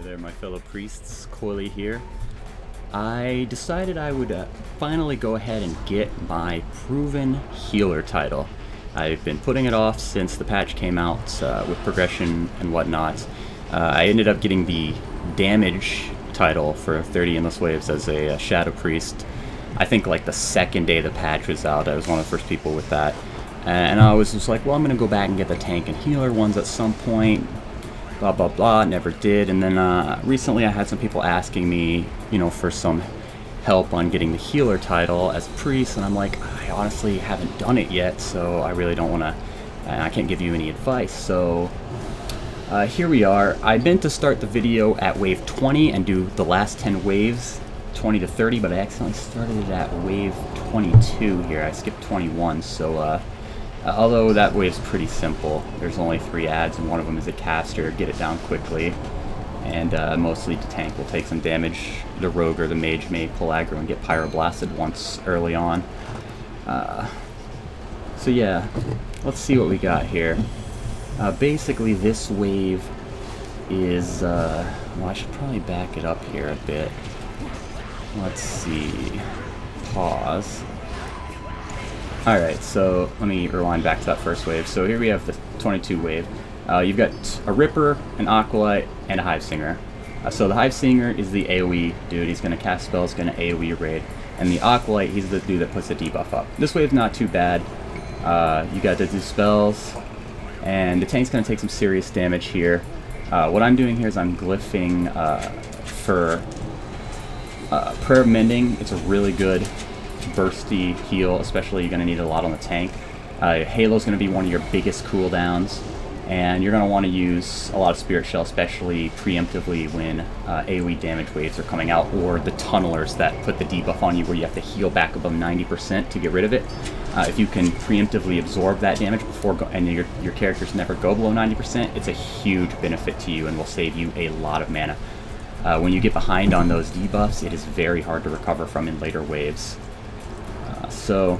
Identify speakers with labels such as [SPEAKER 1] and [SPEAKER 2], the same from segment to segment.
[SPEAKER 1] there, my fellow priests. Koilie here. I decided I would finally go ahead and get my proven healer title. I've been putting it off since the patch came out with progression and whatnot. I ended up getting the damage title for 30 endless waves as a shadow priest. I think like the second day the patch was out. I was one of the first people with that. And I was just like, well, I'm going to go back and get the tank and healer ones at some point. Blah, blah, blah. Never did. And then recently I had some people asking me, you know, for some help on getting the healer title as a priest. And I'm like, I honestly haven't done it yet, so I really don't want to, I can't give you any advice. So here we are. I meant to start the video at wave 20 and do the last 10 waves, 20 to 30, but I accidentally started it at wave 22 here. I skipped 21, so although that wave's pretty simple. There's only 3 adds, and one of them is a caster, get it down quickly, and mostly the tank will take some damage. The rogue or the mage may pull aggro and get pyroblasted once early on. So yeah, let's see what we got here. Basically this wave is, well, I should probably back it up here a bit. Let's see, pause. Alright, so let me rewind back to that first wave. So here we have the 22 wave. You've got a Ripper, an Acolyte, and a Hive Singer. So the Hive Singer is the AoE dude. He's going to cast spells, going to AoE your raid. And the Acolyte, he's the dude that puts the debuff up. This wave's not too bad. You got to do spells, and the tank's going to take some serious damage here. What I'm doing here is I'm glyphing for Prayer of Mending. It's a really good bursty heal, especially you're going to need a lot on the tank. Halo's going to be one of your biggest cooldowns, and you're going to want to use a lot of Spirit Shell, especially preemptively when AoE damage waves are coming out, or the tunnelers that put the debuff on you where you have to heal back above 90% to get rid of it. If you can preemptively absorb that damage before and your characters never go below 90%, it's a huge benefit to you and will save you a lot of mana. When you get behind on those debuffs, it is very hard to recover from in later waves. So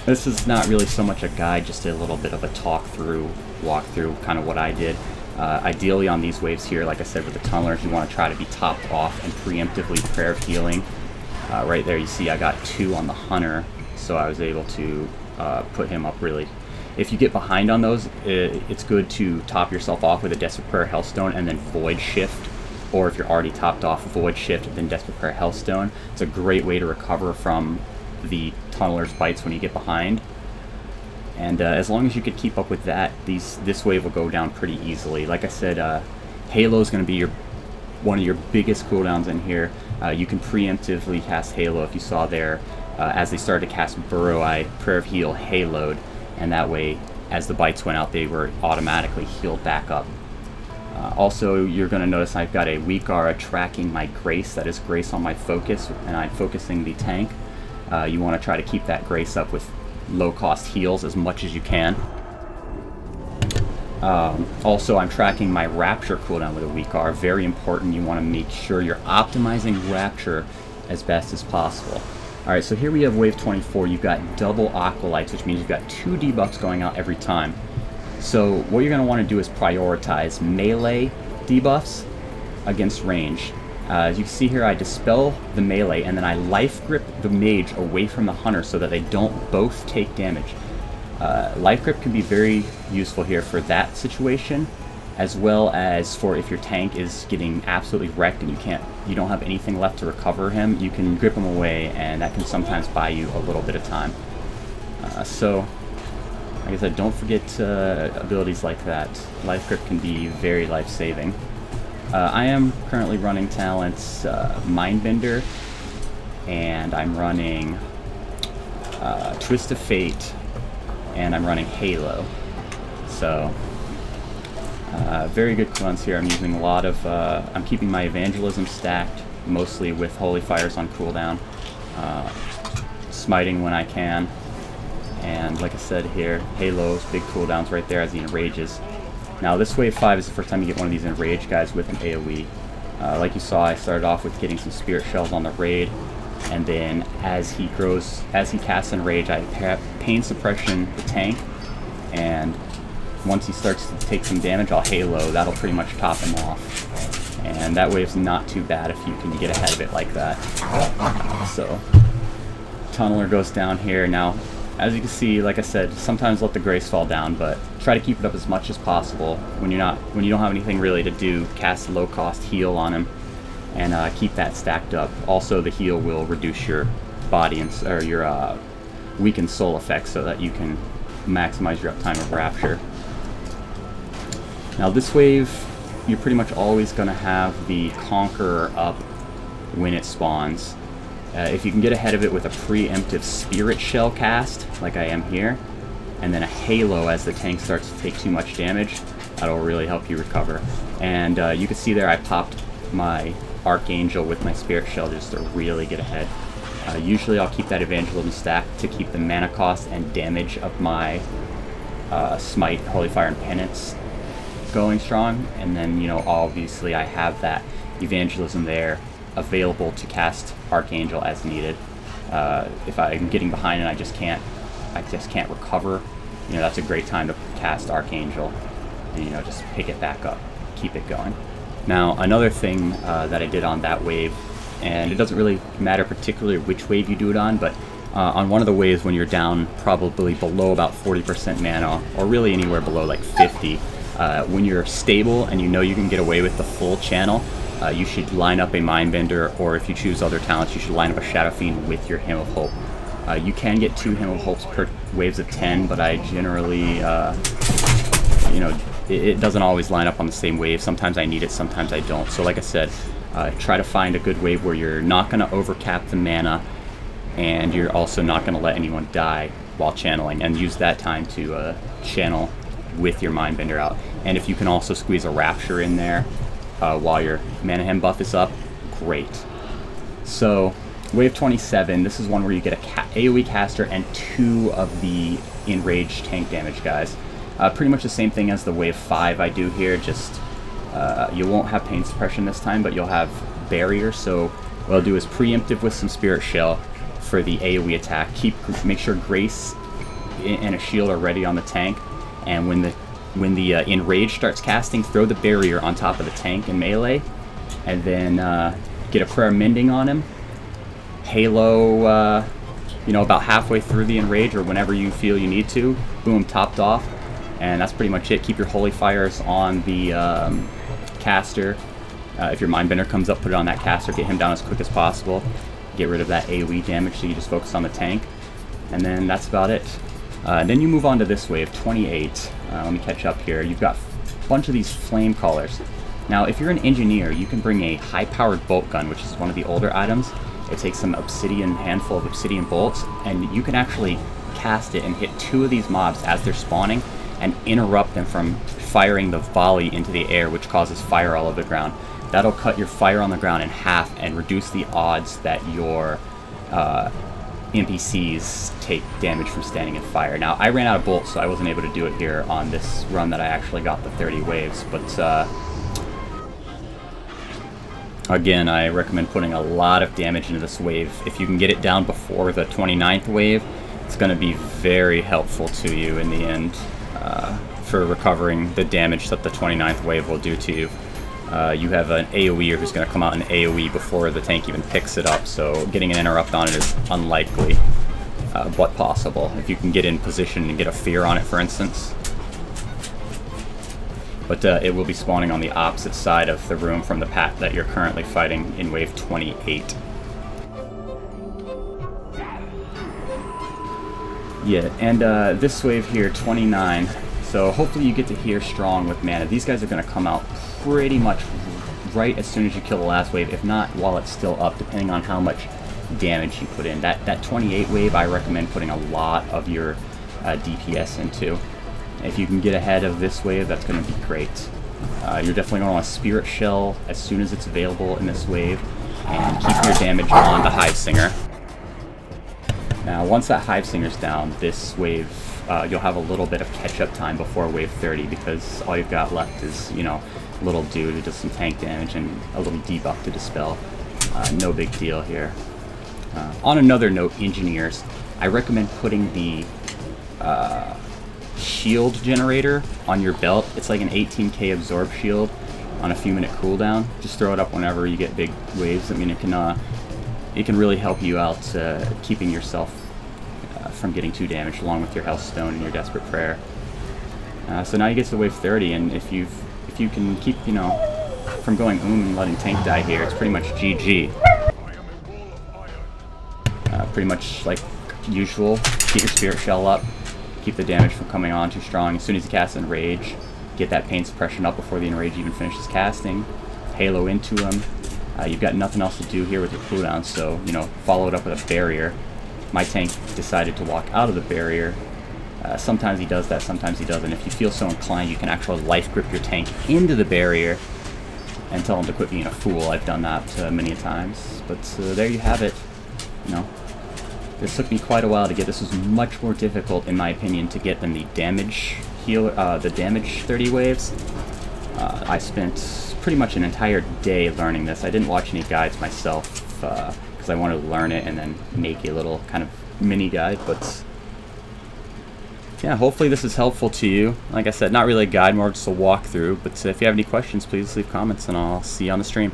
[SPEAKER 1] this is not really so much a guide, just a little bit of a walkthrough, kind of what I did. Ideally on these waves here, like I said, with the tunnelers, you want to try to be topped off and preemptively prayer of healing. Right there you see I got 2 on the hunter, so I was able to put him up really. If you get behind on those, it's good to top yourself off with a Desperate Prayer Hellstone and then Void Shift. Or if you're already topped off, Void Shift, then Desperate Prayer Hellstone. It's a great way to recover from the tunneler's bites when you get behind. And as long as you could keep up with that, this wave will go down pretty easily. Like I said, Halo is going to be one of your biggest cooldowns in here. You can preemptively cast Halo. If you saw there, as they started to cast Burrow, I Prayer of Heal Haloed, and that way, as the bites went out, they were automatically healed back up. Also, you're going to notice I've got a weak aura tracking my Grace. That is Grace on my focus, and I'm focusing the tank. You want to try to keep that Grace up with low-cost heals as much as you can. Also, I'm tracking my Rapture cooldown with a weak aura. Very important. You want to make sure you're optimizing Rapture as best as possible. Alright, so here we have wave 24. You've got double Acolytes, which means you've got 2 debuffs going out every time. So what you're going to want to do is prioritize melee debuffs against range. As you can see here, I dispel the melee, and then I life grip the mage away from the hunter so that they don't both take damage. Life grip can be very useful here for that situation, as well as for if your tank is getting absolutely wrecked and you don't have anything left to recover him. You can grip him away, and that can sometimes buy you a little bit of time. So, like I said, don't forget abilities like that. Life grip can be very life-saving. I am currently running talents Mindbender, and I'm running Twist of Fate, and I'm running Halo. So, very good cooldowns here. I'm using a lot of, I'm keeping my Evangelism stacked, mostly with Holy Fires on cooldown, smiting when I can, and like I said here, Halo's big cooldowns right there as he enrages. Now this wave 5 is the first time you get one of these enraged guys with an AoE. Like you saw, I started off with getting some Spirit Shells on the raid, and then as he casts Enrage, I Pain Suppression the tank, and once he starts to take some damage, I'll Halo. That'll pretty much top him off. And that wave's not too bad if you can get ahead of it like that. So, Tunneler goes down here. Now, as you can see, like I said, sometimes let the Grace fall down, but try to keep it up as much as possible. When you don't have anything really to do, cast a low-cost heal on him, and keep that stacked up. Also, the heal will reduce your body or your weakened soul effects, so that you can maximize your uptime of Rapture. Now, this wave, you're pretty much always going to have the Conqueror up when it spawns. If you can get ahead of it with a preemptive Spirit Shell cast, like I am here, and then a Halo as the tank starts to take too much damage, that'll really help you recover. And you can see there I popped my Archangel with my Spirit Shell just to really get ahead. Usually I'll keep that Evangelism stacked to keep the mana cost and damage of my Smite, Holy Fire, and Penance going strong, and then, you know, obviously I have that Evangelism there available to cast Archangel as needed. If I'm getting behind and I just can't recover, you know, that's a great time to cast Archangel and, you know, just pick it back up, keep it going. Now, another thing that I did on that wave, and it doesn't really matter particularly which wave you do it on, but on one of the waves when you're down probably below about 40% mana, or really anywhere below like 50, when you're stable and you know you can get away with the full channel, you should line up a Mindbender, or if you choose other talents, you should line up a Shadow Fiend with your Hymn of Hope. You can get 2 Hymn of Hopes per waves of 10, but I generally, you know, it doesn't always line up on the same wave. Sometimes I need it, sometimes I don't. So like I said, try to find a good wave where you're not going to overcap the mana, and you're also not going to let anyone die while channeling, and use that time to channel with your Mindbender out. And if you can also squeeze a Rapture in there while your Mana Hem buff is up, great. So, wave 27, this is one where you get a AoE caster and 2 of the enraged tank damage guys. Pretty much the same thing as the wave 5 I do here, just you won't have pain suppression this time, but you'll have barrier. So what I'll do is preemptive with some Spirit Shell for the AoE attack. Make sure Grace and a shield are ready on the tank, and when the enrage starts casting, throw the barrier on top of the tank in melee, and then get a prayer mending on him. Halo, you know, about halfway through the enrage, or whenever you feel you need to. Boom, topped off, and that's pretty much it. Keep your holy fires on the caster. If your Mindbender comes up, put it on that caster. Get him down as quick as possible. Get rid of that AoE damage, so you just focus on the tank, and then that's about it. Then you move on to this wave, 28. Let me catch up here. You've got a bunch of these flame callers. Now, if you're an engineer, you can bring a high-powered bolt gun, which is one of the older items. It takes some handful of obsidian bolts, and you can actually cast it and hit 2 of these mobs as they're spawning and interrupt them from firing the volley into the air, which causes fire all over the ground. That'll cut your fire on the ground in half and reduce the odds that your NPCs take damage from standing in fire. Now, I ran out of bolts, so I wasn't able to do it here on this run that I actually got the 30 waves, but again, I recommend putting a lot of damage into this wave. If you can get it down before the 29th wave, it's going to be very helpful to you in the end for recovering the damage that the 29th wave will do to you. You have an AoEer who's going to come out in AoE before the tank even picks it up, so getting an interrupt on it is unlikely, but possible. If you can get in position and get a fear on it, for instance. But it will be spawning on the opposite side of the room from the path that you're currently fighting in wave 28. Yeah, and this wave here, 29, so hopefully you get to hear strong with mana. These guys are going to come out pretty much right as soon as you kill the last wave, if not while it's still up, depending on how much damage you put in. That 28 wave, I recommend putting a lot of your DPS into. If you can get ahead of this wave, that's going to be great. You're definitely going to want a Spirit Shell as soon as it's available in this wave, and keep your damage on the Hive Singer. Now, once that Hive Singer's down, this wave, you'll have a little bit of catch-up time before wave 30, because all you've got left is, you know, a little dude who does some tank damage and a little debuff to dispel. No big deal here. On another note, engineers, I recommend putting the shield generator on your belt. It's like an 18k absorb shield. on a few minute cooldown. Just throw it up whenever you get big waves. I mean, it can really help you out keeping yourself from getting too damaged, along with your health stone and your desperate prayer. So now you get to wave 30, and if you can keep, you know, from going and letting tank die here, it's pretty much GG. Pretty much like usual, keep your spirit shell up, keep the damage from coming on too strong. As soon as you cast Enrage, get that pain suppression up before the Enrage even finishes casting. Halo into him. You've got nothing else to do here with your cooldown, so, you know, follow it up with a barrier. My tank decided to walk out of the barrier. Sometimes he does that, sometimes he doesn't. If you feel so inclined, you can actually life grip your tank into the barrier and tell him to quit being a fool. I've done that many times. But there you have it. You know, this took me quite a while to get. This was much more difficult, in my opinion, to get than the damage heal, the damage 30 waves. I spent pretty much an entire day learning this. I didn't watch any guides myself because I wanted to learn it and then make a little kind of mini guide. But yeah, hopefully this is helpful to you. Like I said, not really a guide, more just a walkthrough. But if you have any questions, please leave comments and I'll see you on the stream.